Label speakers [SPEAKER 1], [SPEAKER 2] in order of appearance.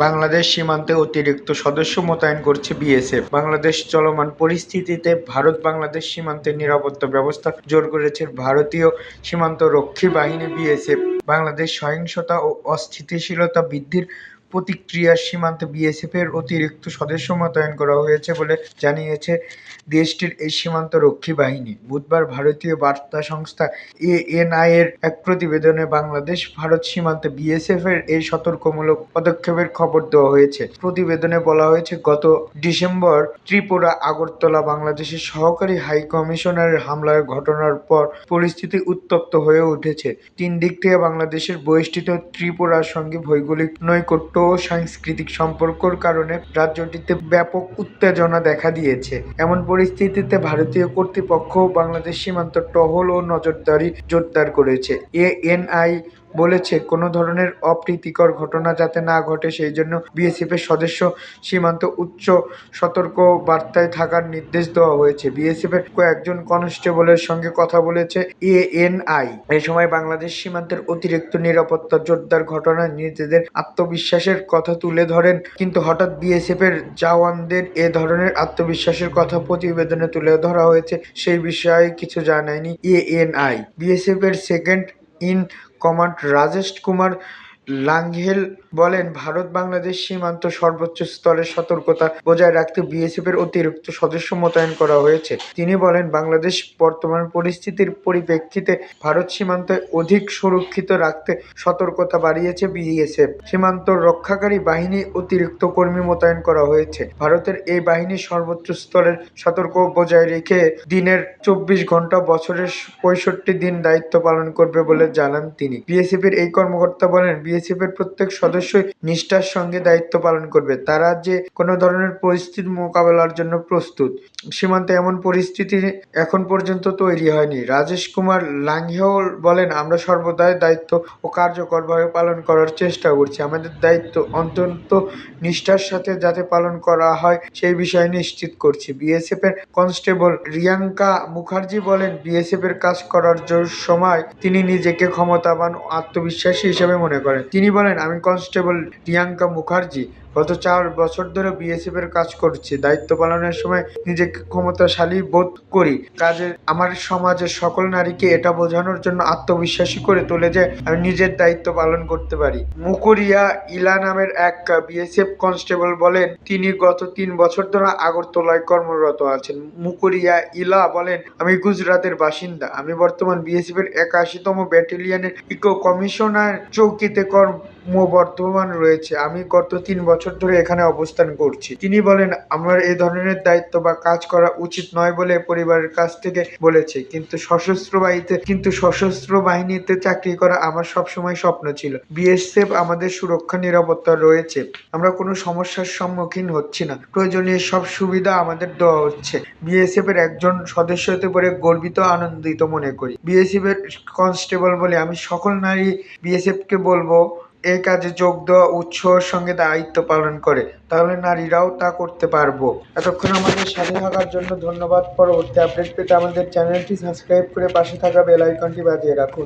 [SPEAKER 1] বাংলাদেশ সীমান্তে অতিরিক্ত সদস্য মোতায়েন করছে বিএসএফ। বাংলাদেশ চলমান পরিস্থিতিতে ভারত বাংলাদেশ সীমান্তে নিরাপত্তা ব্যবস্থা জোর করেছে ভারতীয় সীমান্ত রক্ষী বাহিনী বিএসএফ। বাংলাদেশ সহিংসতা ও অস্থিতিশীলতা বৃদ্ধির প্রতিক্রিয়ায় সীমান্তে বিএসএফ এর অতিরিক্ত সদস্য মোতায়েন করা হয়েছে বলে জানিয়েছে দেশটির এই সীমান্ত রক্ষী বাহিনী। বুধবার ভারতীয় বার্তা সংস্থা এএনআই এর এক প্রতিবেদনে বাংলাদেশ ভারত সীমান্তে বিএসএফ এর এই সতর্কমূলক পদক্ষেপের খবর দেওয়া হয়েছে। প্রতিবেদনে বলা হয়েছে, গত ডিসেম্বর ত্রিপুরা আগরতলা বাংলাদেশের সহকারী হাই কমিশনারের হামলার ঘটনার পর পরিস্থিতি উত্তপ্ত হয়ে উঠেছে। তিন দিক থেকে বাংলাদেশের বহিষ্কৃত ত্রিপুরার সঙ্গে ভৌগোলিক নৈকট্য ও সাংস্কৃতিক সম্পর্কের কারণে রাজ্যটিতে ব্যাপক উত্তেজনা দেখা দিয়েছে। এমন পরিস্থিতিতে ভারতীয় কর্তৃপক্ষ বাংলাদেশ সীমান্ত টহল ও নজরদারি জোরদার করেছে। এএনআই বলেছে, কোনো ধরনের অপ্রীতিকর ঘটনা যাতে না ঘটে সেই জন্য বিএসএফ এর সদস্য সীমান্ত উচ্চ সতর্ক বার্তায় থাকার নির্দেশ দেওয়া হয়েছে। বিএসএফ এর কয়েকজন কনস্টেবলের সঙ্গে কথা বলেছে এএনআই। এই সময় বাংলাদেশ সীমান্তের অতিরিক্ত নিরাপত্তা জোরদার ঘটনায় নিজেদের আত্মবিশ্বাসের কথা তুলে ধরেন। কিন্তু হঠাৎ বিএসএফ এর জওয়ানদের এ ধরনের আত্মবিশ্বাসের কথা প্রতিবেদনে তুলে ধরা হয়েছে সেই বিষয়ে কিছু জানায়নি এএনআই। বিএসএফ এর second in command Rajesh Kumar Langhel বলেন, ভারত বাংলাদেশ সীমান্ত সর্বোচ্চ স্তরের সতর্কতা বজায় রাখতে বিএসএফ এর অতিরিক্ত সদস্য মোতায়েন করা হয়েছে। তিনি বলেন, বাংলাদেশ বর্তমান পরিস্থিতির পরিপ্রেক্ষিতে ভারত সীমান্তে অধিক সুরক্ষিত রাখতে সতর্কতা বাড়িয়েছে বিএসএফ। সীমান্ত রক্ষাকারী বাহিনী অতিরিক্ত কর্মী মোতায়েন করা হয়েছে। ভারতের এই বাহিনী সর্বোচ্চ স্তরের সতর্ক বজায় রেখে দিনের 24 ঘন্টা বছরের 65 দিন দায়িত্ব পালন করবে বলে জানান তিনি। বিএসএফ এর এই কর্মকর্তা বলেন, বিএসএফ এর প্রত্যেক সদস্যই নিষ্ঠার সঙ্গে দায়িত্ব পালন করবে। তারা যে কোনো ধরনের পরিস্থিতি মোকাবেলার জন্য প্রস্তুত। সীমান্তে এমন পরিস্থিতি এখন পর্যন্ত তৈরি হয়নি। রাজেশ কুমার লাঙ্ঘেল বলেন, আমরা সর্বদাই দায়িত্ব ও কার্যকরভাবে পালন করার চেষ্টা করছি। আমাদের দায়িত্ব অত্যন্ত নিষ্ঠার সাথে যাতে পালন করা হয় সেই বিষয়ে নিশ্চিত করছি। বিএসএফ এর কনস্টেবল রিয়াঙ্কা মুখার্জি বলেন, বিএসএফ এর কাজ করার সময় তিনি নিজেকে ক্ষমতাবান ও আত্মবিশ্বাসী হিসেবে মনে করেন। তিনি বলেন, আমি কনস্টেবল রিয়াঙ্কা মুখার্জি গত 4 বছর ধরে বিএসএফ এর কাজ করছি। দায়িত্ব পালনের সময় নিজেকে ক্ষমতাশালী বোধ করি। কাজে আমার সমাজের সকল নারীকে এটা বোঝানোর জন্য আত্মবিশ্বাসী করে তোলে যে আমি নিজের দায়িত্ব পালন করতে পারি। মুকুরিয়া ইলা নামের এক বিএসএফ কনস্টেবল বলেন, তিনি গত 3 বছর ধরে আগরতলায় কর্মরত আছেন। মুকুরিয়া ইলা বলেন, আমি গুজরাটের বাসিন্দা। আমি বর্তমান বিএসএফ এর 81তম ব্যাটালিয়নের ইকো কমিশনার চৌকিতে কর্মবর্ধমান রয়েছে। আমি গত 3 বছর ধরে এখানে অবস্থান করছি। তিনি বলেন, আমার এই ধরনের দায়িত্ব বা কাজ করা উচিত নয় বলে পরিবারের কাছ থেকে বলেছে, কিন্তু সশস্ত্র বাহিনীতে চাকরি করা আমার সবসময় স্বপ্ন ছিল। বিএসএফ আমাদের সুরক্ষা নিরাপত্তা রয়েছে। আমরা কোনো সমস্যার সম্মুখীন হচ্ছি না। প্রয়োজনীয় সব সুবিধা আমাদের দেওয়া হচ্ছে। বিএসএফ এর একজন সদস্য হতে পারে গর্বিত আনন্দিত মনে করি। বিএসএফ এর কনস্টেবল বলে, আমি সকল নারী বিএসএফ কে বলবো এই কাজে যোগ দেওয়া উৎসাহের সঙ্গে দায়িত্ব পালন করে, তাহলে নারীরাও তা করতে পারবো। এতক্ষণ আমাদের সাথে থাকার জন্য ধন্যবাদ। পরবর্তী আপডেট পেতে আমাদের চ্যানেলটি সাবস্ক্রাইব করে পাশে থাকা বেল আইকনটি বাজিয়ে রাখুন।